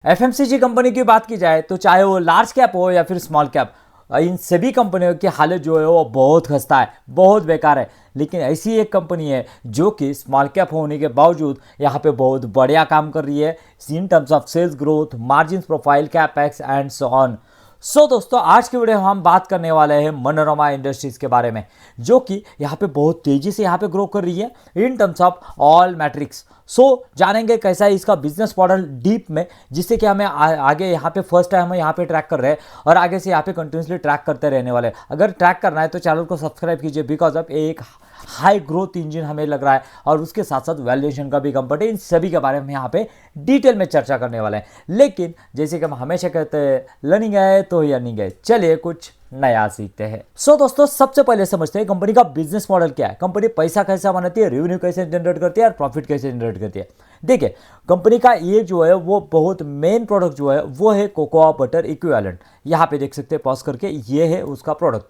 FMCG company की बात की जाए तो चाहे वो लार्ज कैप हो या फिर स्मॉल कैप, इन सभी कंपनियों की हालत जो है वो बहुत खस्ता है, बहुत बेकार है। लेकिन ऐसी एक कंपनी है जो कि स्मॉल कैप होने के बावजूद यहाँ पे बहुत बढ़िया काम कर रही है in terms of sales growth, margin profile, capex and so on. So दोस्तों, आज की वीडियो में हम बात करने वाले हैं मनोरमा इंडस्ट्रीज के बारे में, जो कि यहाँ पे बहुत तेजी से यहाँ पे ग्रो कर रही है in terms of all metrics. So जानेंगे कैसा है इसका बिजनेस मॉडल डीप में, जिससे कि हमें आगे यहाँ पे फर्स्ट टाइम हम यहाँ पे ट्रैक कर रहे हैं और आगे से यहाँ पे कंटिन्यूसली ट्रैक करते रहने वाले हैं। अगर ट्रैक करना है तो चैनल को सब्सक्राइब कीजिए, बिकॉज ऑफ एक हाई ग्रोथ इंजन हमें लग रहा है और उसके साथ साथ वैल्यूएशन का भी कंपनी, इन सभी के बारे में यहाँ पे डिटेल में चर्चा करने वाले हैं। लेकिन जैसे कि हम हमेशा कहते हैं, लर्निंग है तो अर्निंग है, चलिए कुछ नया सीखते हैं। सो दोस्तों, सबसे पहले समझते हैं कंपनी का बिजनेस मॉडल क्या है, कंपनी पैसा कैसा बनाती है, रेवेन्यू कैसे जनरेट करती है और प्रॉफिट कैसे जनरेट करती है। देखिए, कंपनी का ये जो है वो बहुत मेन प्रोडक्ट जो है वो है कोकोआ बटर इक्विवेलेंट। यहाँ पे देख सकते हैं पॉज करके, ये है उसका प्रोडक्ट।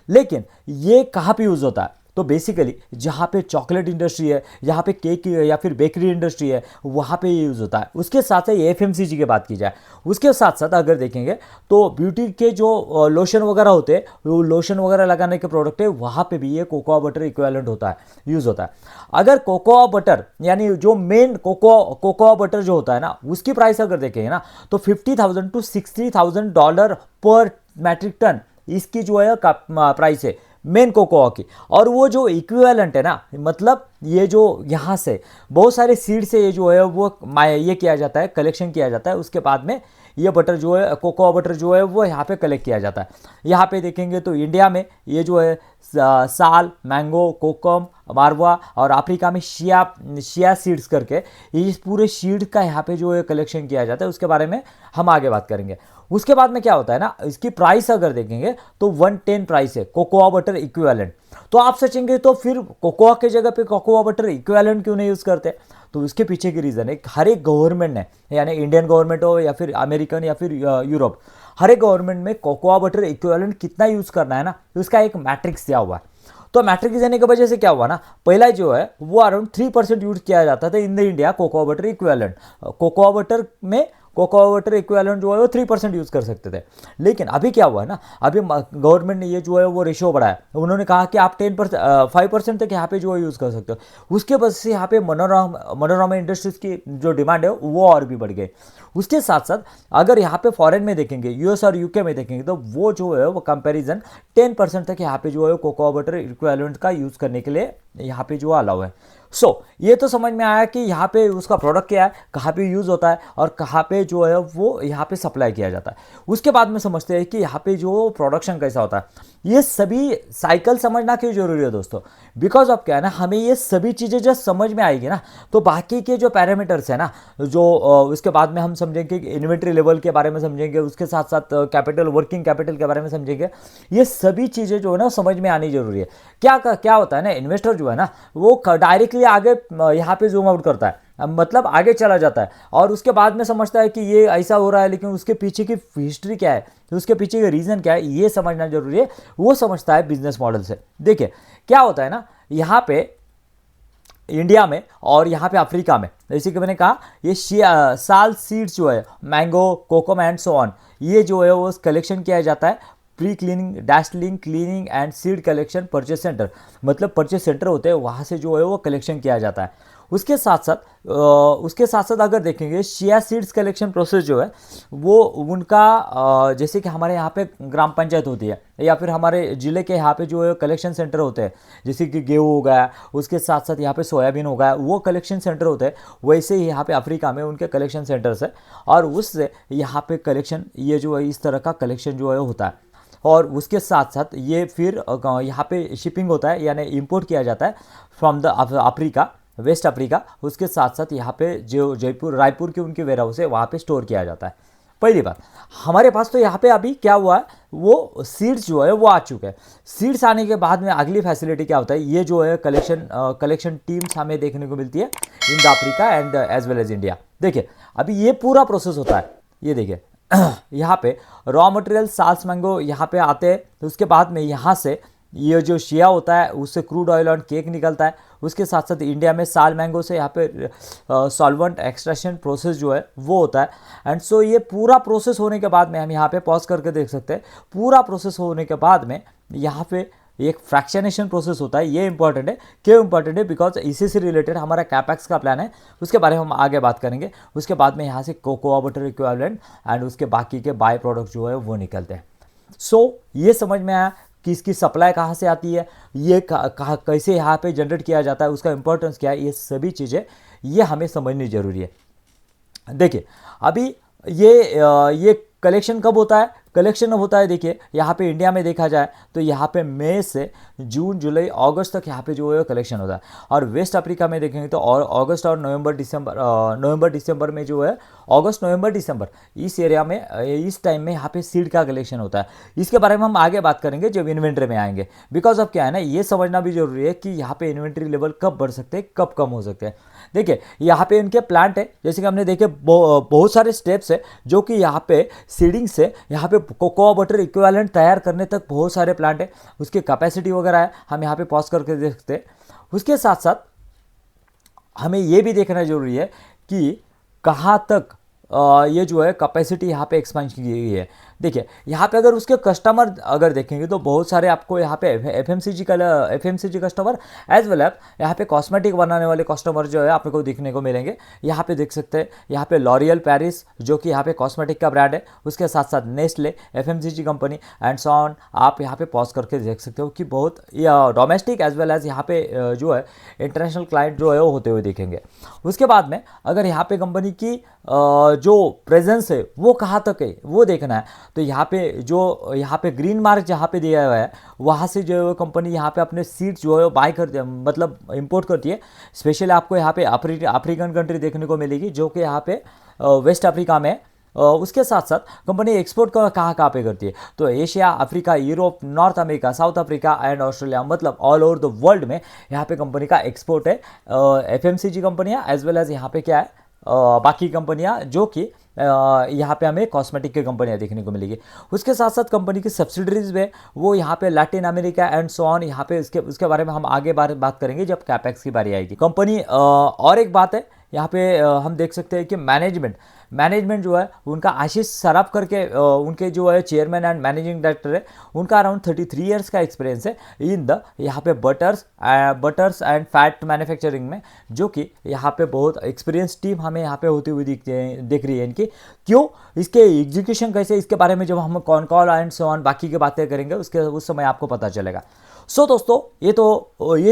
लेकिन ये कहाँ पे यूज होता है, तो बेसिकली जहाँ पे चॉकलेट इंडस्ट्री है, जहाँ पे केक या फिर बेकरी इंडस्ट्री है, वहाँ पे ये यूज़ होता है। उसके साथ साथ एफएमसीजी की बात की जाए, उसके साथ साथ अगर देखेंगे तो ब्यूटी के जो लोशन वगैरह होते हैं, वो लोशन वगैरह लगाने के प्रोडक्ट है, वहाँ पे भी ये कोकोआ बटर इक्विवेलेंट होता है, यूज़ होता है। अगर कोकोआ बटर यानी जो मेन कोकोआ बटर जो होता है ना, उसकी प्राइस अगर देखेंगे ना तो $50,000 to $60,000 पर मैट्रिक टन इसकी जो है प्राइस है मेन कोकोआ की। और वो जो इक्विवेलेंट है ना, मतलब ये जो यहाँ से बहुत सारे सीड से ये जो है वो ये किया जाता है, कलेक्शन किया जाता है, उसके बाद में ये बटर जो है, कोकोआ बटर जो है वो यहाँ पे कलेक्ट किया जाता है। यहाँ पे देखेंगे तो इंडिया में ये जो है साल, मैंगो, कोकम, मारवा और अफ्रीका में शिया सीड्स करके इस पूरे सीड का यहाँ पे जो है कलेक्शन किया जाता है, उसके बारे में हम आगे बात करेंगे। उसके बाद में क्या होता है ना, इसकी प्राइस अगर देखेंगे तो 110 प्राइस है कोकोआ बटर इक्विवेलेंट। तो आप सोचेंगे तो फिर कोकोआ के जगह पे कोकोआ बटर इक्विवेलेंट क्यों नहीं यूज़ करते, तो उसके पीछे की रीज़न है, हर एक गवर्नमेंट ने, यानी इंडियन गवर्नमेंट हो या फिर अमेरिकन या फिर यूरोप, हर एक गवर्नमेंट में कोकोआ बटर इक्विवेलेंट कितना यूज़ करना है ना, उसका एक मैट्रिक्स दिया हुआ है। तो मैट्रिक्स देने की वजह से क्या हुआ ना, पहला जो है वो अराउंड 3% यूज किया जाता था in the India cocoa butter equivalent. Cocoa butter में कोकोआ वाटर इक्विवेलेंट जो है वो 3% यूज़ कर सकते थे। लेकिन अभी क्या हुआ है ना, अभी गवर्नमेंट ने ये जो है वो रेशियो बढ़ाया, उन्होंने कहा कि आप 5% तक यहाँ पे जो है यूज़ कर सकते हो। उसके वजह से यहाँ पे मनोरमा इंडस्ट्रीज की जो डिमांड है वो और भी बढ़ गई। उसके साथ साथ अगर यहाँ पे फॉरेन में देखेंगे, यूएस और यूके में देखेंगे, तो वो जो है वो कंपैरिजन 10% तक यहाँ पे जो है कोकोआ बटर इक्विवेलेंट का यूज़ करने के लिए यहाँ पे जो अलाउ है। सो ये तो समझ में आया कि यहाँ पे उसका प्रोडक्ट क्या है, कहाँ पे यूज़ होता है और कहाँ पे जो है वो यहाँ पे सप्लाई किया जाता है। उसके बाद में समझते हैं कि यहाँ पे जो प्रोडक्शन कैसा होता है। ये सभी साइकिल समझना क्यों जरूरी है दोस्तों, बिकॉज ऑफ क्या है ना, हमें ये सभी चीज़ें जब समझ में आएगी ना, तो बाकी के जो पैरामीटर्स है ना, जो उसके बाद में हम समझेंगे कि इन्वेंट्री लेवल के बारे में समझेंगे, उसके साथ साथ कैपिटल, वर्किंग कैपिटल के बारे में समझेंगे। ये सभी चीज़ें जो है ना समझ में आनी जरूरी है। क्या होता है ना, इन्वेस्टर जो है ना वो डायरेक्टली आगे यहाँ पे जूम आउट करता है, मतलब आगे चला जाता है और उसके बाद में समझता है कि ये ऐसा हो रहा है, लेकिन उसके पीछे की हिस्ट्री क्या है, तो उसके पीछे का रीज़न क्या है, ये समझना जरूरी है। वो समझता है बिजनेस मॉडल से। देखिए क्या होता है ना, यहाँ पे इंडिया में और यहाँ पे अफ्रीका में, जैसे कि मैंने कहा, ये साल सीड्स जो है, mango, kokum and so on, ये जो है वो कलेक्शन किया जाता है pre cleaning, distilling, cleaning and seed collection purchase centre, मतलब परचेस सेंटर होते हैं, वहाँ से जो है वो कलेक्शन किया जाता है। उसके साथ साथ अगर देखेंगे शिया सीड्स कलेक्शन प्रोसेस जो है वो उनका जैसे कि हमारे यहाँ पे ग्राम पंचायत होती है या फिर हमारे ज़िले के यहाँ पे जो है कलेक्शन सेंटर होते हैं, जैसे कि गेहूँ हो गया, उसके साथ साथ यहाँ पे सोयाबीन हो गया, वो कलेक्शन सेंटर होते हैं। वैसे ही यहाँ पे अफ्रीका में उनके कलेक्शन सेंटर्स है और उससे यहाँ पे कलेक्शन, ये जो है इस तरह का कलेक्शन जो है होता है। और उसके साथ साथ ये फिर यहाँ पे शिपिंग होता है, यानी इंपोर्ट किया जाता है from the Africa, West Africa. उसके साथ साथ यहाँ पे जो रायपुर के उनके वेयर हाउस है, वहाँ पे स्टोर किया जाता है। पहली बात, हमारे पास तो यहाँ पे अभी क्या हुआ है, वो सीड्स जो है वो आ चुके हैं। सीड्स आने के बाद में अगली फैसिलिटी क्या होता है, ये जो है कलेक्शन टीम्स हमें देखने को मिलती है in the Africa and as well as India. देखिए अभी ये पूरा प्रोसेस होता है, ये देखिए यहाँ पे रॉ मटेरियल साल्स मैंगो यहाँ पे आते हैं, तो उसके बाद में यहाँ से ये जो शिया होता है उससे क्रूड ऑयल और केक निकलता है। उसके साथ साथ इंडिया में साल मैंगो से यहाँ पे सॉल्वेंट एक्सट्रैक्शन प्रोसेस जो है वो होता है। एंड सो ये पूरा प्रोसेस होने के बाद में हम यहाँ पे पॉज करके देख सकते हैं, पूरा प्रोसेस होने के बाद में यहाँ पे एक फ्रैक्शनेशन प्रोसेस होता है। ये इंपॉर्टेंट है। क्यों इंपॉर्टेंट है? बिकॉज इसी से रिलेटेड हमारा कैपेक्स का प्लान है, उसके बारे में हम आगे बात करेंगे। उसके बाद में यहाँ से कोकोआ बटर इक्विवेलेंट एंड उसके बाकी के बाय प्रोडक्ट जो है वो निकलते हैं। सो ये समझ में आया कि इसकी सप्लाई कहाँ से आती है, ये कैसे यहाँ पे जनरेट किया जाता है, उसका इंपॉर्टेंस क्या है, ये सभी चीज़ें ये हमें समझनी जरूरी है। देखिए अभी ये कलेक्शन कब होता है? कलेक्शन अब होता है, देखिए यहाँ पे इंडिया में देखा जाए तो यहाँ पे मई से जून जुलाई अगस्त तक यहाँ पे जो है कलेक्शन होता है। और वेस्ट अफ्रीका में देखेंगे तो और अगस्त और नवंबर दिसंबर में जो है, अगस्त नवंबर दिसंबर इस एरिया में इस टाइम में यहाँ पे सीड का कलेक्शन होता है। इसके बारे में हम आगे बात करेंगे जब इन्वेंट्री में आएंगे। बिकॉज अब क्या है ना, ये समझना भी जरूरी है कि यहाँ पे इन्वेंट्री लेवल कब बढ़ सकते हैं, कब कम हो सकते हैं। देखिए यहाँ पे इनके प्लांट है, जैसे कि हमने देखे बहुत सारे स्टेप्स है जो कि यहाँ पे सीडिंग से यहाँ पे कोकोआ बटर इक्विवेलेंट तैयार करने तक बहुत सारे प्लांट है। उसकी कैपेसिटी वगैरह है, हम यहाँ पे पॉज करके देखते हैं। उसके साथ साथ हमें ये भी देखना जरूरी है कि कहाँ तक ये जो है कैपेसिटी यहाँ पे एक्सपेंशन की गई है। देखिए यहाँ पे अगर उसके कस्टमर अगर देखेंगे तो बहुत सारे आपको यहाँ पे FMCG customer as well as यहाँ पे कॉस्मेटिक बनाने वाले कस्टमर जो है आपको देखने को मिलेंगे। यहाँ पे देख सकते हैं, यहाँ पे लॉरियल पेरिस जो कि यहाँ पे कॉस्मेटिक का ब्रांड है, उसके साथ साथ Nestle FMCG company and so on. आप यहाँ पे पॉज करके देख सकते हो कि बहुत डोमेस्टिक एज वेल एज यहाँ पे जो है इंटरनेशनल क्लाइंट जो है वो होते हुए देखेंगे। उसके बाद में अगर यहाँ पे कंपनी की जो प्रेजेंस है वो कहाँ तक है वो देखना है, तो यहाँ पे ग्रीन मार्क जहाँ पे दिया हुआ है वहाँ से जो है कंपनी यहाँ पे अपने सीड्स जो है बाय करती है, मतलब इंपोर्ट करती है। स्पेशली आपको यहाँ पे अफ्रीकन कंट्री देखने को मिलेगी जो कि यहाँ पे वेस्ट अफ्रीका में। उसके साथ साथ कंपनी एक्सपोर्ट कहाँ पे करती है, तो Asia, Africa, Europe, north America, south Africa and Australia, मतलब ऑल ओवर द वर्ल्ड में यहाँ पे कंपनी का एक्सपोर्ट है। एफएमसीजी कंपनियाँ एज वेल एज यहाँ पे क्या है बाकी कंपनियां जो कि यहाँ पे हमें कॉस्मेटिक की कंपनियां देखने को मिलेगी। उसके साथ साथ कंपनी की सब्सिडरीज में वो यहाँ पे Latin America and so on, यहाँ पे उसके बारे में हम आगे बात करेंगे जब कैपेक्स की बारी आएगी। कंपनी और एक बात है यहाँ पे हम देख सकते हैं कि मैनेजमेंट जो है उनका आशीष सराफ करके उनके जो है चेयरमैन एंड मैनेजिंग डायरेक्टर है, उनका अराउंड 33 इयर्स का एक्सपीरियंस है इन द यहाँ पे बटर्स एंड फैट मैन्युफैक्चरिंग में, जो कि यहाँ पे बहुत एक्सपीरियंस टीम हमें यहाँ पे होती हुई दिख रही है इनकी। क्यों, इसके एग्जीक्यूशन कैसे, इसके बारे में जब हम con call and so on बाकी की बातें करेंगे उस समय आपको पता चलेगा। सो दोस्तों ये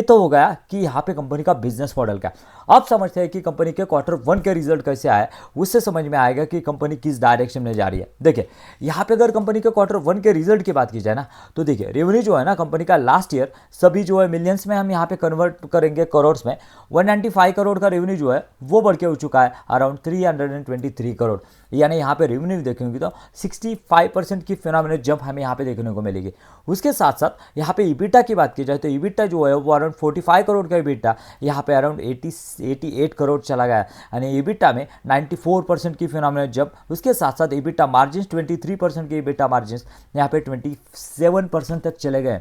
तो हो गया कि यहाँ पे कंपनी का बिजनेस मॉडल क्या। अब समझते हैं कि कंपनी के Q1 के रिजल्ट कैसे आए, उससे समझ में आएगा कि कंपनी किस डायरेक्शन में जा रही है। देखिए यहाँ पे अगर कंपनी के Q1 के रिजल्ट की बात की जाए ना, तो देखिए रेवेन्यू जो है ना कंपनी का लास्ट ईयर सभी जो है मिलियंस में हम यहाँ पे कन्वर्ट करेंगे करोड़ में, 195 करोड़ का रेवेन्यू जो है वो बढ़ के हो चुका है अराउंड 323 करोड़। यानी यहाँ पे रेवेन्यू देखेंगे तो 65% की फिनोमिनल जंप हमें यहाँ पे देखने को मिलेगी। उसके साथ साथ यहाँ पे ईबिटा की बात की जाए तो ईबिटा जो है वो अराउंड 45 करोड़ का ईबिटा यहाँ पे अराउंड 88 करोड़ चला गया, यानी ईबिटा में 94% की फिनोमिनल जंप। उसके साथ साथ ईबिटा मार्जिन 23% के ईबिटा मार्जिन यहाँ पे 27% तक चले गए,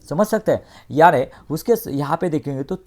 समझ सकते हैं। यानी उसके यहाँ पे देखेंगे तो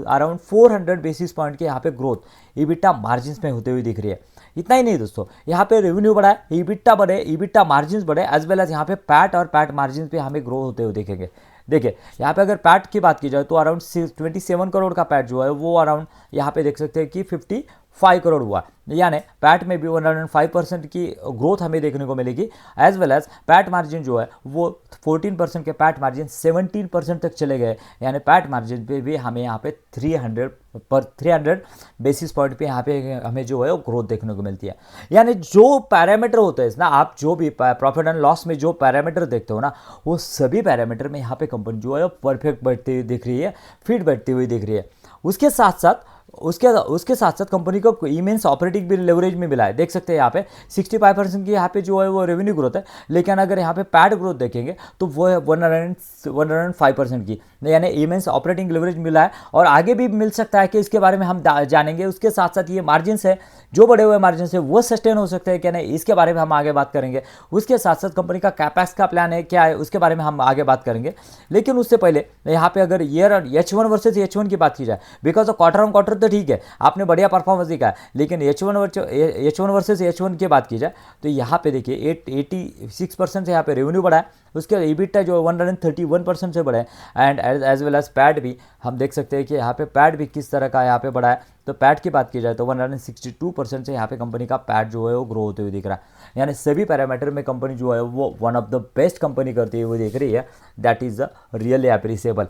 अराउंड 400 बेसिस पॉइंट के यहाँ पे ग्रोथ ईबिटा मार्जिन्स में होते हुए दिख रही है। इतना ही नहीं दोस्तों, यहाँ पे रेवेन्यू बढ़ा है, ईबिटा बढ़े, ईबिटा मार्जिन्स बढ़े, एज वेल एज यहाँ पे पैट और पैट मार्जिन पे हमें ग्रो होते हुए देखेंगे। देखिए यहाँ पे अगर पैट की बात की जाए तो अराउंड 27 करोड़ का पैट जो है वो अराउंड यहाँ पे देख सकते हैं कि 55 करोड़ हुआ, यानी पैट में भी 105% की ग्रोथ हमें देखने को मिलेगी। As well as PAT margin जो है वो 14% के पैट मार्जिन 17% तक चले गए, यानी पैट मार्जिन पे भी हमें यहाँ पे 300 बेसिस पॉइंट पे यहाँ पे हमें जो है वो ग्रोथ देखने को मिलती है। यानी जो पैरामीटर होते हैं ना, आप जो भी प्रॉफिट एंड लॉस में जो पैरामीटर देखते हो ना, वो सभी पैरामीटर में यहाँ पे कंपनी जो है परफेक्ट बैठती हुई दिख रही है, फिट बैठती हुई दिख रही है। उसके साथ साथ उसके उसके साथ साथ कंपनी को इमेंस ऑपरेटिंग भी लेवरेज में मिला है। देख सकते हैं यहाँ पे 65% की यहाँ पे जो है वो रेवेन्यू ग्रोथ है, लेकिन अगर यहाँ पे पैड ग्रोथ देखेंगे तो वो है 105% की, यानी इमेंस ऑपरेटिंग लेवरेज मिला है और आगे भी मिल सकता है कि इसके बारे में हम जानेंगे। उसके साथ साथ ये मार्जिन है जो बढ़े हुए मार्जिन है वो सस्टेन हो सकते हैं क्या नहीं, इसके बारे में हम आगे बात करेंगे। उसके साथ साथ कंपनी का कैपेक्स का प्लान है क्या है, उसके बारे में हम आगे बात करेंगे। लेकिन उससे पहले यहाँ पे अगर ईयर H1 वर्सेस H1 की बात की जाए, बिकॉज क्वार्टर ऑन क्वार्टर तो ठीक है आपने बढ़िया परफॉर्मेंस दिखा है, लेकिन H1 वर्सेस H1 की बात की जाए तो यहाँ पे देखिए 86% से यहाँ पे रेवेन्यू बढ़ा है, उसके EBITDA जो 131% से बढ़ा है, and as well as PAT भी हम देख सकते हैं कि यहाँ पे पैड भी किस तरह का यहाँ पे बढ़ा है। तो पैड की बात की जाए तो 162% से यहाँ पे कंपनी का पैड जो है वो ग्रो होते हुए दिख रहा है, यानी सभी पैरामीटर में कंपनी जो है वो one of the best company करती हुई दिख रही है। That is really appreciable.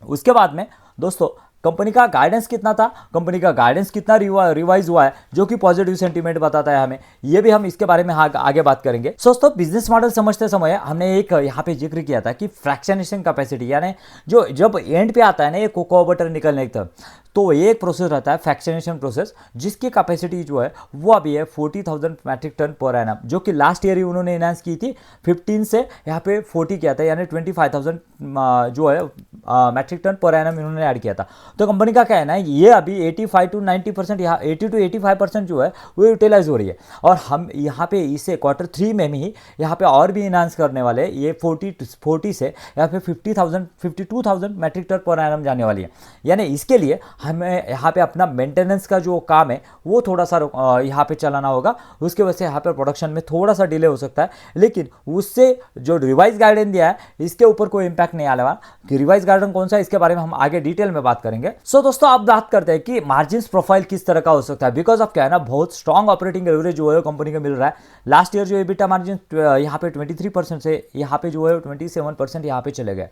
उसके बाद में दोस्तों कंपनी का गाइडेंस कितना था, कंपनी का गाइडेंस कितना रिवाइज हुआ है जो कि पॉजिटिव सेंटीमेंट बताता है हमें, ये भी हम इसके बारे में आगे बात करेंगे। दोस्तों बिजनेस मॉडल समझते समय हमने एक यहाँ पे जिक्र किया था कि फ्रैक्शनेशन कैपेसिटी, यानी जो जब एंड पे आता है ना ये कोको बटर निकलने तक, तो एक प्रोसेस रहता है फ्रैक्शनेशन प्रोसेस, जिसकी कैपेसिटी जो है वो अभी है 40,000 मैट्रिक टन पर एनम, जो कि लास्ट ईयर ही उन्होंने इनहांस की थी 15 से यहाँ पे 40 किया था, यानी 25,000 जो है मैट्रिक टन पर एनम इन्होंने ऐड किया था। तो कंपनी का कहना है ये अभी 85 to 90% यहाँ 80 to 85% जो है वो यूटिलाइज हो रही है, और हम यहाँ पे इसे Q3 में ही यहाँ पे और भी इनहांस करने वाले, ये 40 से यहाँ पे 52,000 मैट्रिक टन पर एनम जाने वाली है। यानी इसके लिए हमें यहाँ पे अपना मेंटेनेंस का जो काम है वो थोड़ा सा यहाँ पे चलाना होगा, उसके वजह से यहाँ पे प्रोडक्शन में थोड़ा सा डिले हो सकता है, लेकिन उससे जो रिवाइज गाइडेंस दिया है इसके ऊपर कोई इंपैक्ट नहीं आने वाला। कि रिवाइज गाइडेंस कौन सा है इसके बारे में हम आगे डिटेल में बात करेंगे। सो दोस्तों अब बात करते हैं कि मार्जिन प्रोफाइल किस तरह का हो सकता है, बिकॉज ऑफ क्या है ना बहुत स्ट्रॉन्ग ऑपरेटिंग लेवरेज जो है कंपनी को मिल रहा है। लास्ट ईयर जो एबिटा मार्जिन यहाँ पे 23% से यहाँ पे जो है 27% यहाँ पे चले गए।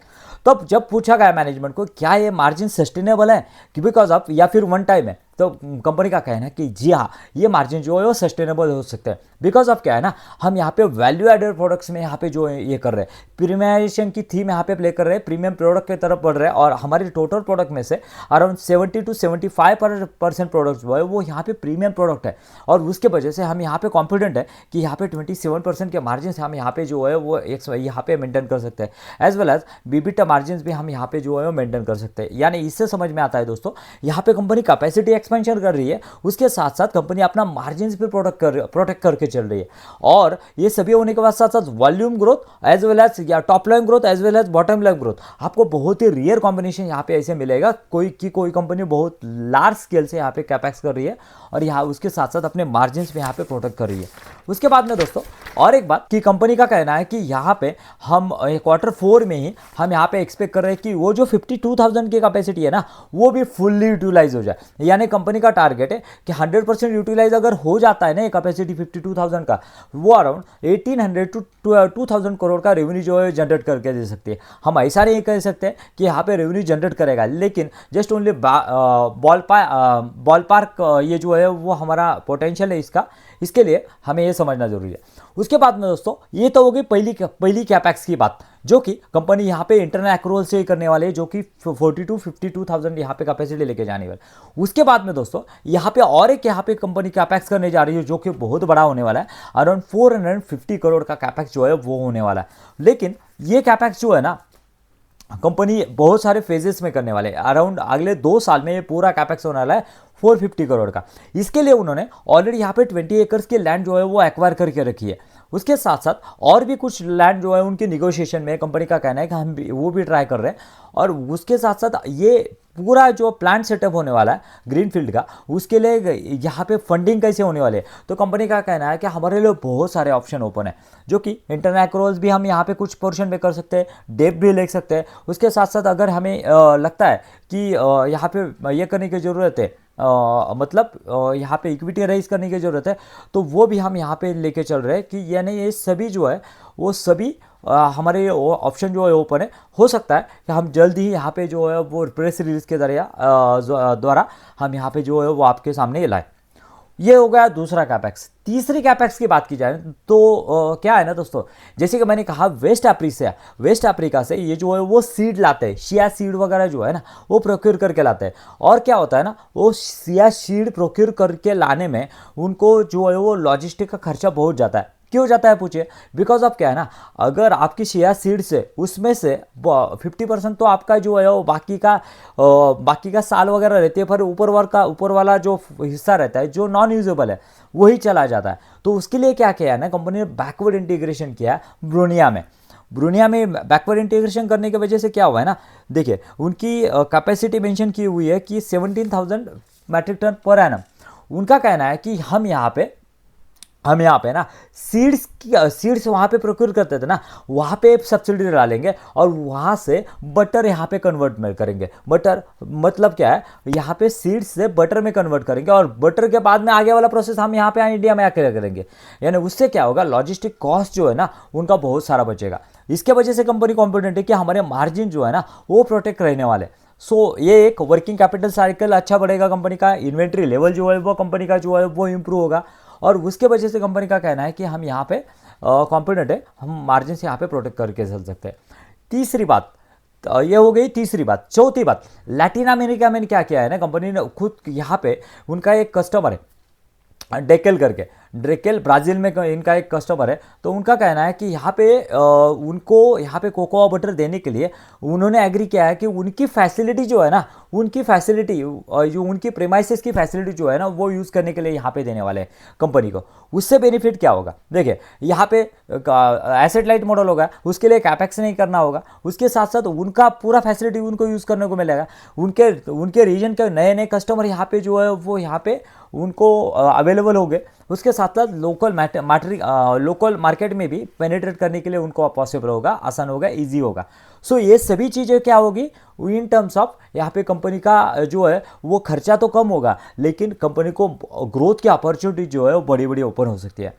तो जब पूछा गया मैनेजमेंट को क्या ये मार्जिन सस्टेनेबल है कि बिकॉज ऑफ या फिर वन टाइम है, तो कंपनी का कहना है कि जी हाँ ये मार्जिन जो है वो सस्टेनेबल हो सकते हैं, बिकॉज ऑफ क्या है ना हम यहाँ पे वैल्यू एडेड प्रोडक्ट्स में यहाँ पे जो ये कर रहे हैं, प्रीमियमाइजेशन की थीम यहाँ पे प्ले कर रहे हैं, प्रीमियम प्रोडक्ट की तरफ बढ़ रहे हैं, और हमारे टोटल प्रोडक्ट में से अराउंड 70 to 75% प्रोडक्ट जो है वो यहाँ पे प्रीमियम प्रोडक्ट है, और उसके वजह से हम यहाँ पे कॉन्फिडेंट है कि यहाँ पे 27% के मार्जिन हम यहाँ पे जो है वो यहाँ पे मेंटेन कर सकते हैं, एज वेल एज बीबीटा मार्जिन भी हम यहाँ पे जो है वो मेंटेन कर सकते हैं। यानी इससे समझ में आता है दोस्तों यहाँ पे कंपनी कैपेसिटी एक्सपेंशन कर रही है, उसके साथ साथ कंपनी अपना मार्जिन भी प्रोटेक्ट करके चल रही है, और ये सभी होने के बाद साथ साथ volume growth as well as या top line growth as well as bottom line growth, आपको बहुत ही रेयर कॉम्बिनेशन यहाँ पे ऐसे मिलेगा। कोई कंपनी बहुत लार्ज स्केल से यहाँ पे कैपेक्स कर रही है और यहाँ उसके साथ साथ अपने मार्जिन भी यहाँ पे प्रोटेक्ट कर रही है। उसके बाद में दोस्तों और एक बात कि कंपनी का कहना है कि यहाँ पे हम Q4 में ही हम यहाँ पे एक्सपेक्ट कर रहे हैं कि वो जो 52,000 की कैपेसिटी है ना वो भी फुल्ली यूटिलाइज हो जाए। यानी कंपनी का टारगेट है कि 100% यूटिलाइज अगर हो जाता है ना कैपेसिटी 52,000 का, वो अराउंड 1,800 to 2,000 करोड़ का रेवेन्यू जो है जनरेट करके दे सकती है। हम ऐसा नहीं कह सकते कि यहाँ पे रेवेन्यू जनरेट करेगा, लेकिन जस्ट ओनली बॉल पार्क ये जो है वो हमारा पोटेंशियल है इसका, इसके लिए हमें ये समझना जरूरी है। उसके बाद में दोस्तों ये तो हो गई पहली कैपेक्स की बात, जो कि कंपनी यहाँ पे इंटरनल एक्रूवल से करने वाले, जो कि 40 to 52,000 यहाँ पे कैपेसिटी लेके जाने वाले। उसके बाद में दोस्तों यहाँ पे और एक यहाँ पे कंपनी कैपेक्स करने जा रही है जो कि बहुत बड़ा होने वाला है, अराउंड 450 करोड़ का कैपेक्स जो है वो होने वाला है। लेकिन ये कैपेक्स जो है ना कंपनी बहुत सारे फेजेस में करने वाले, अराउंड अगले 2 साल में ये पूरा कैपेक्स होने वाला है 450 करोड़ का। इसके लिए उन्होंने ऑलरेडी यहाँ पे 20 एकर्स की लैंड जो है वो एक्वायर करके रखी है। उसके साथ साथ और भी कुछ लैंड जो है उनके निगोशिएशन में, कंपनी का कहना है कि हम वो भी ट्राई कर रहे हैं, और उसके साथ साथ ये पूरा जो प्लांट सेटअप होने वाला है ग्रीनफील्ड का, उसके लिए यहाँ पे फंडिंग कैसे होने वाले हैं। तो कंपनी का कहना है कि हमारे लिए बहुत सारे ऑप्शन ओपन है, जो कि इंटरनल एक्रूवल्स भी हम यहाँ पे कुछ पोर्शन में कर सकते हैं, डेब्ट भी ले सकते हैं। उसके साथ साथ अगर हमें लगता है कि यहाँ पे ये करने की ज़रूरत है, मतलब यहाँ पे इक्विटी राइज करने की ज़रूरत है, तो वो भी हम यहाँ पे लेके चल रहे हैं कि यानी ये सभी जो है वो सभी हमारे ऑप्शन जो है ओपन है। हो सकता है कि हम जल्द ही यहाँ पे जो है वो प्रेस रिलीज के द्वारा हम यहाँ पे जो है वो आपके सामने लाएं। ये हो गया दूसरा कैपेक्स। तीसरी कैपेक्स की बात की जाए तो क्या है ना दोस्तों, जैसे कि मैंने कहा वेस्ट अफ्रीका से ये जो है वो सीड लाते हैं, शिया सीड वगैरह जो है ना वो प्रोक्योर करके लाते हैं। और क्या होता है ना, वो शिया सीड प्रोक्योर करके लाने में उनको जो है वो लॉजिस्टिक का खर्चा बहुत जाता है। क्यों जाता है पूछिए, बिकॉज ऑफ क्या है ना, अगर आपकी शिया सीड से उसमें से 50% तो आपका जो है वो बाकी का साल वगैरह रहती है, पर ऊपर वाला जो हिस्सा रहता है जो नॉन यूजेबल है वही चला जाता है। तो उसके लिए क्या किया है ना, कंपनी ने बैकवर्ड इंटीग्रेशन किया है ब्रुनिया में बैकवर्ड इंटीग्रेशन करने की वजह से क्या हुआ है ना, देखिए उनकी कैपेसिटी मेंशन की हुई है कि 17,000 मैट्रिक टन पर एनम। उनका कहना है कि हम यहाँ पे ना सीड्स वहाँ पे प्रोक्योर करते थे ना, वहाँ पे सब्सिडी डालेंगे और वहाँ से बटर यहाँ पे कन्वर्ट करेंगे। बटर मतलब क्या है, यहाँ पे सीड्स से बटर में कन्वर्ट करेंगे और बटर के बाद में आगे वाला प्रोसेस हम यहाँ पे इंडिया में आके करेंगे। यानी उससे क्या होगा, लॉजिस्टिक कॉस्ट जो है ना उनका बहुत सारा बचेगा। इसके वजह से कंपनी कॉन्फिडेंट है कि हमारे मार्जिन जो है ना वो प्रोटेक्ट रहने वाले। ये एक वर्किंग कैपिटल साइकिल अच्छा बढ़ेगा कंपनी का, इन्वेंट्री लेवल जो है वो कंपनी का जो है वो इंप्रूव होगा और उसके वजह से कंपनी का कहना है कि हम यहाँ पे कॉन्फिडेंट है, हम मार्जिन से यहाँ पे प्रोटेक्ट करके चल सकते हैं। तीसरी बात ये हो गई तीसरी बात। चौथी बात, लैटिन अमेरिका में क्या किया है ना, कंपनी ने खुद यहाँ पे उनका एक कस्टमर है ड्रेकेल ब्राज़ील में इनका एक कस्टमर है। तो उनका कहना है कि उनको यहाँ पे कोकोआ बटर देने के लिए उन्होंने एग्री किया है कि उनकी फैसिलिटी जो है ना, जो उनकी प्रेमाइसेस की फैसिलिटी जो है ना वो यूज़ करने के लिए यहाँ पे देने वाले हैं कंपनी को। उससे बेनिफिट क्या होगा, देखिए यहाँ पे एसेट लाइट मॉडल होगा, उसके लिए कैपेक्स नहीं करना होगा, उसके साथ साथ उनका पूरा फैसिलिटी उनको यूज़ करने को मिलेगा। उनके रीजन के नए नए कस्टमर यहाँ पे जो है वो यहाँ पे उनको अवेलेबल हो गए। उसके साथ साथ लोकल मार्केट में भी पेनिट्रेट करने के लिए उनको पॉसिबल होगा, आसान होगा, इजी होगा। ये सभी चीज़ें क्या होगी इन टर्म्स ऑफ यहाँ पे कंपनी का जो है वो खर्चा तो कम होगा, लेकिन कंपनी को ग्रोथ की अपॉर्चुनिटी जो है वो बड़ी बड़ी ओपन हो सकती है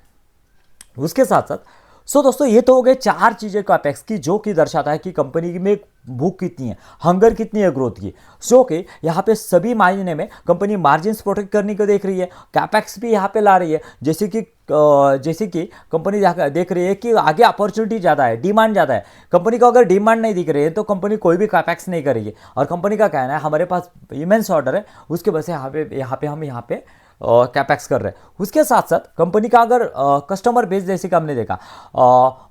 उसके साथ साथ। दोस्तों ये तो हो गए 4 चीज़ें कैपेक्स की, जो कि दर्शाता है कि कंपनी में भूख कितनी है, हंगर कितनी है ग्रोथ की। कि यहाँ पे सभी मायने में कंपनी मार्जिन्स प्रोटेक्ट करने को देख रही है, कैपेक्स भी यहाँ पे ला रही है। जैसे कि कंपनी देख रही है कि आगे अपॉर्चुनिटी ज़्यादा है, डिमांड ज़्यादा है। कंपनी को अगर डिमांड नहीं दिख रही है तो कंपनी कोई भी कैपेक्स नहीं करेगी। और कंपनी का कहना है हमारे पास इमेंस ऑर्डर है, उसके वजह से हम यहाँ पे कैपेक्स कर रहे हैं। उसके साथ साथ कंपनी का अगर कस्टमर बेस जैसे कि हमने देखा,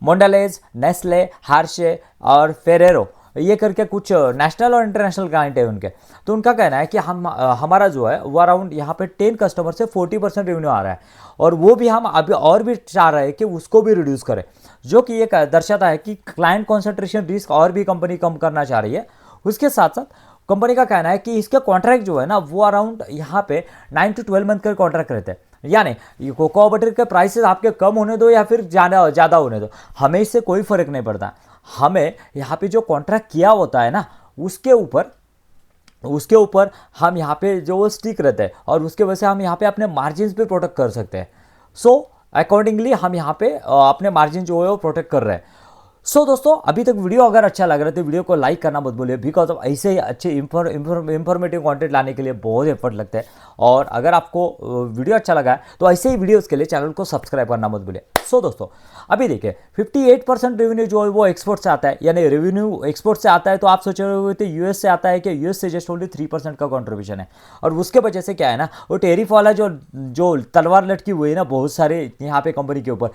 मोंडालेज, नेस्ले, हार्शे और फेरेरो, ये करके कुछ नेशनल और इंटरनेशनल क्लाइंट है उनके। तो उनका कहना है कि हमारा जो है वो अराउंड यहाँ पे 10 कस्टमर से 40% रेवेन्यू आ रहा है और वो भी हम अभी और भी चाह रहे हैं कि उसको भी रिड्यूस करें, जो कि ये दर्शाता है कि क्लाइंट कॉन्सेंट्रेशन रिस्क और भी कंपनी कम करना चाह रही है। उसके साथ साथ कंपनी का कहना है कि इसके कॉन्ट्रैक्ट जो है ना वो अराउंड यहाँ पे 9 to 12 मंथ के कॉन्ट्रैक्ट रहते हैं। यानी कोकोआ बटर के प्राइसेस आपके कम होने दो या फिर ज़्यादा होने दो, हमें इससे कोई फ़र्क नहीं पड़ता। हमें यहाँ पे जो कॉन्ट्रैक्ट किया होता है ना उसके ऊपर हम यहाँ पे जो स्टिक रहते हैं और उसके वजह से हम यहाँ पे अपने मार्जिन पे प्रोटेक्ट कर सकते हैं। अकॉर्डिंगली हम यहाँ पे अपने मार्जिन जो है वो प्रोटेक्ट कर रहे हैं। दोस्तों अभी तक वीडियो अगर अच्छा लग रहा है तो वीडियो को लाइक करना मत भूलिए, बिकॉज ऑफ ऐसे ही अच्छे इंफॉर्मेटिव कंटेंट लाने के लिए बहुत एफर्ट लगता है। और अगर आपको वीडियो अच्छा लगा है तो ऐसे ही वीडियोस के लिए चैनल को सब्सक्राइब करना मत भूलिए। दोस्तों अभी देखिए 58% रेवेन्यू जो है वो एक्सपोर्ट से आता है। यानी रेवेन्यू एक्सपोर्ट से आता है तो आप सोच रहे हो तो यूएस से आता है कि यूएस से जस्ट ओनली 3% का कॉन्ट्रीब्यूशन है। और उसके वजह से क्या है ना, वो टेरिफ वाला जो तलवार लटकी हुई है ना बहुत सारे यहाँ पे कंपनी के ऊपर,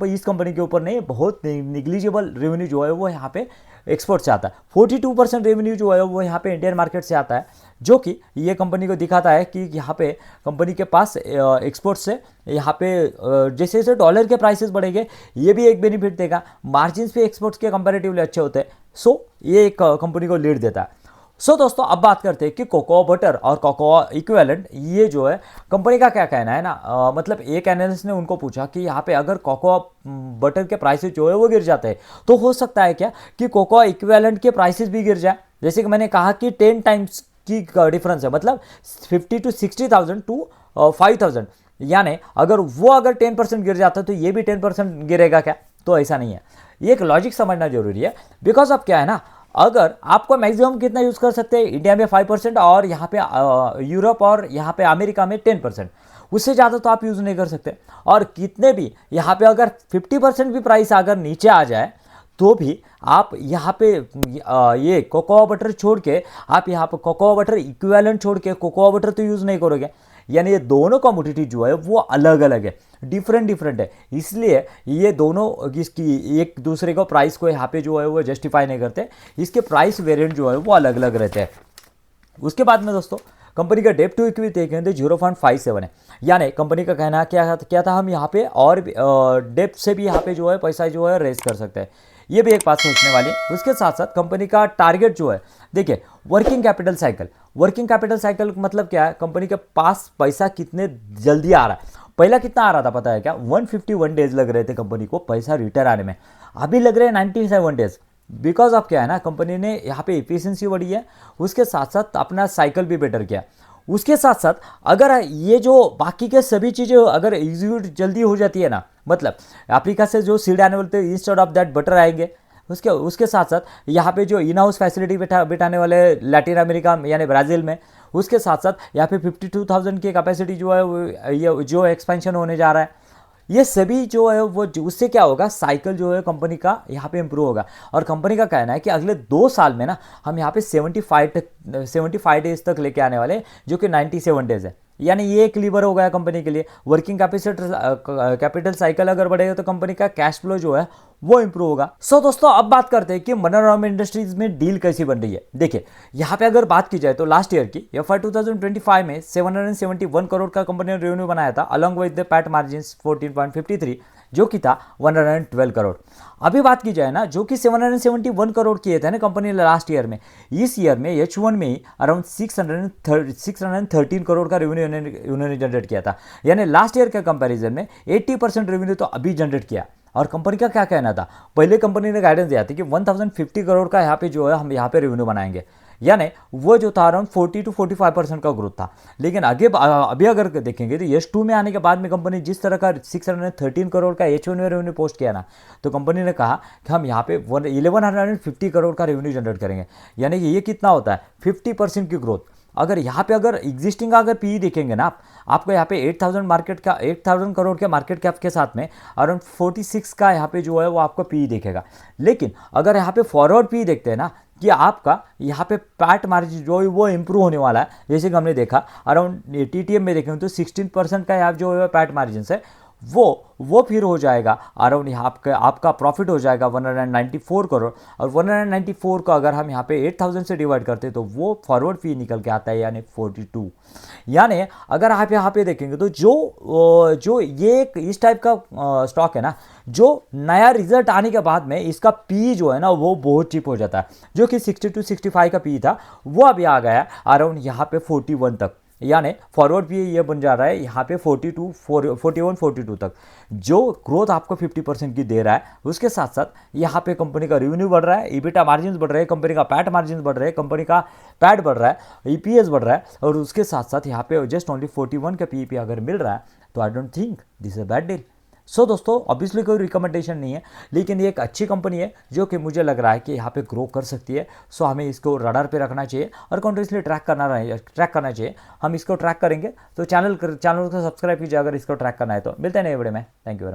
इस कंपनी के ऊपर नहीं, बहुत निग्लिजिबल रेवेन्यू जो है वो यहाँ पे एक्सपोर्ट से आता है। 42% रेवेन्यू जो है वो यहाँ पे इंडियन मार्केट से आता है, जो कि ये कंपनी को दिखाता है कि यहाँ पे कंपनी के पास एक्सपोर्ट से यहाँ पे जैसे जैसे डॉलर के प्राइसेस बढ़ेंगे ये भी एक बेनिफिट देगा। मार्जिन्स भी एक्सपोर्ट्स के कंपैरेटिवली अच्छे होते हैं। ये एक कंपनी को लीड देता है। दोस्तों अब बात करते हैं कि कोकोआ बटर और कोकोआ इक्विवेलेंट ये जो है कंपनी का क्या कहना है ना, मतलब एक एनालिस्ट ने उनको पूछा कि यहाँ पे अगर कोकोआ बटर के प्राइसेस जो है वो गिर जाते हैं तो हो सकता है क्या कि कोकोआ इक्विवेलेंट के प्राइसेस भी गिर जाए। जैसे कि मैंने कहा कि 10 टाइम्स की डिफरेंस है, मतलब 50 to 60,000 टू 5,000। यानी अगर 10% गिर जाता है तो ये भी 10% गिरेगा क्या? तो ऐसा नहीं है। ये एक लॉजिक समझना जरूरी है। बिकॉज अब क्या है ना, अगर आपको मैक्सिमम कितना यूज़ कर सकते हैं, इंडिया में 5% और यहाँ पे यूरोप और यहाँ पे अमेरिका में 10%। उससे ज़्यादा तो आप यूज़ नहीं कर सकते। और कितने भी यहाँ पे अगर 50% भी प्राइस अगर नीचे आ जाए तो भी आप यहाँ पे ये कोकोआ बटर छोड़ के आप यहाँ पे कोकोआ बटर इक्विवेलेंट छोड़ के कोकोआ बटर तो यूज़ नहीं करोगे। यानी ये दोनों कमोडिटी जो है वो अलग अलग है, डिफरेंट डिफरेंट है, इसलिए ये दोनों इसकी एक दूसरे को प्राइस को यहाँ पे जो है वो जस्टिफाई नहीं करते, इसके प्राइस वेरिएंट जो है वो अलग अलग रहते हैं। उसके बाद में दोस्तों कंपनी का डेप्ट टू इक्विटी देखें तो 0.57 है। यानी कंपनी का कहना क्या था हम यहाँ पे और डेप्ट से भी यहाँ पे जो है पैसा जो है रेज कर सकते हैं। ये भी एक बात सोचने वाली। उसके साथ साथ कंपनी का टारगेट जो है, देखिए वर्किंग कैपिटल साइकिल मतलब क्या है, कंपनी के पास पैसा कितने जल्दी आ रहा है। पहला कितना आ रहा था पता है क्या, 151 डेज लग रहे थे कंपनी को पैसा रिटर्न आने में, अभी लग रहे हैं 97 डेज। बिकॉज ऑफ क्या है ना, कंपनी ने यहाँ पे एफिशिएंसी बढ़ी है, उसके साथ साथ अपना साइकिल भी बेटर किया। उसके साथ साथ अगर ये जो बाकी के सभी चीज़ें अगर एग्जीक्यूट जल्दी हो जाती है ना, मतलब अफ्रीका से जो सीड आने वाले इंस्टेड ऑफ दैट बटर आएंगे, उसके साथ साथ यहाँ पे जो इन हाउस फैसिलिटी बिठाने वाले लैटिन अमेरिका यानी ब्राज़ील में, उसके साथ साथ यहाँ पे 52,000 की कैपेसिटी जो है ये जो एक्सपेंशन होने जा रहा है, ये सभी जो है वो उससे क्या होगा, साइकिल जो है कंपनी का यहाँ पे इंप्रूव होगा। और कंपनी का कहना है कि अगले 2 साल में ना हम यहाँ पे 75 डेज तक लेके आने वाले, जो कि 97 डेज है। यानी ये एक लीवर हो गया कंपनी के लिए। वर्किंग कैपिटल साइकिल अगर बढ़ेगा तो कंपनी का कैश फ्लो जो है वो इंप्रूव होगा। सो दोस्तों अब बात करते हैं कि मनोरमा इंडस्ट्रीज में डील कैसी बन रही है। देखिए यहाँ पे अगर बात की जाए तो लास्ट ईयर की FY 2025 में 771 करोड़ का कंपनी ने रेवेन्यू बनाया था, along with the PAT margin 14.53 जो कि था 112 करोड़। अभी बात की जाए ना, जो कि 771 करोड़ किए थे ना कंपनी ने लास्ट ईयर में, इस ईयर में H1 में ही अराउंड 613 करोड़ का रेवेन्यू उन्होंने जनरेट किया था। यानी लास्ट ईयर के कंपैरिजन में 80% रेवेन्यू तो अभी जनरेट किया। और कंपनी का क्या कहना था, पहले कंपनी ने गाइडेंस दिया था कि 1050 करोड़ का यहाँ पे जो है हम यहाँ पे रेवेन्यू बनाएंगे, यानी वो जो था अराउंड 40 to 45% का ग्रोथ था। लेकिन अभी अगर देखेंगे तो H2 में आने के बाद में कंपनी जिस तरह का 613 करोड़ का H1 में रेवेन्यू पोस्ट किया ना, तो कंपनी ने कहा कि हम यहाँ पे 1150 करोड़ का रेवेन्यू जनरेट करेंगे। यानी कि ये कितना होता है, 50% की ग्रोथ। अगर यहाँ पे अगर एग्जिस्टिंग अगर पी देखेंगे ना आपको यहाँ पे 8,000 करोड़ के मार्केट कैप के साथ में अराउंड 46 का यहाँ पे जो है वो आपको पी दिखेगा। लेकिन अगर यहाँ पे फॉरवर्ड पी देखते हैं ना कि आपका यहाँ पे पैट मार्जिन जो है वो इंप्रूव होने वाला है। जैसे कि हमने देखा अराउंड TTM में देखें तो 16% का यहाँ जो है पैट मार्जिन है वो फिर हो जाएगा अराउंड यहाँ आपका प्रॉफिट हो जाएगा 194 करोड़। और 194 को अगर हम यहाँ पे 8,000 से डिवाइड करते हैं तो वो फॉरवर्ड फी निकल के आता है यानी 42। यानी अगर आप यहाँ पे देखेंगे तो जो ये इस टाइप का स्टॉक है ना, जो नया रिजल्ट आने के बाद में इसका पी जो है ना वो बहुत चीप हो जाता है। जो कि 60 to 65 का पी था वो अभी आ गया अराउंड यहाँ पे 41 तक। यानी फॉरवर्ड भी ये बन जा रहा है यहाँ पे 41-42 तक, जो ग्रोथ आपको 50% की दे रहा है। उसके साथ साथ यहाँ पे कंपनी का रेवेन्यू बढ़ रहा है, EBITDA मार्जिन बढ़ रहे हैं, कंपनी का पैट मार्जिन बढ़ रहे हैं, कंपनी का पैट बढ़ रहा है, EPS बढ़ रहा है। और उसके साथ साथ यहाँ पे जस्ट ओनली 41 का PEP अगर मिल रहा है तो I don't think this is a bad deal. So दोस्तों ऑब्वियसली कोई रिकमेंडेशन नहीं है, लेकिन ये एक अच्छी कंपनी है जो कि मुझे लग रहा है कि यहाँ पे ग्रो कर सकती है। सो हमें इसको रडार पे रखना चाहिए और कंटिन्यूसली ट्रैक करना चाहिए। हम इसको ट्रैक करेंगे तो चैनल को सब्सक्राइब कीजिए अगर इसको ट्रैक करना है तो। मिलते हैं नए वीडियो में, थैंक यू वेरी मच।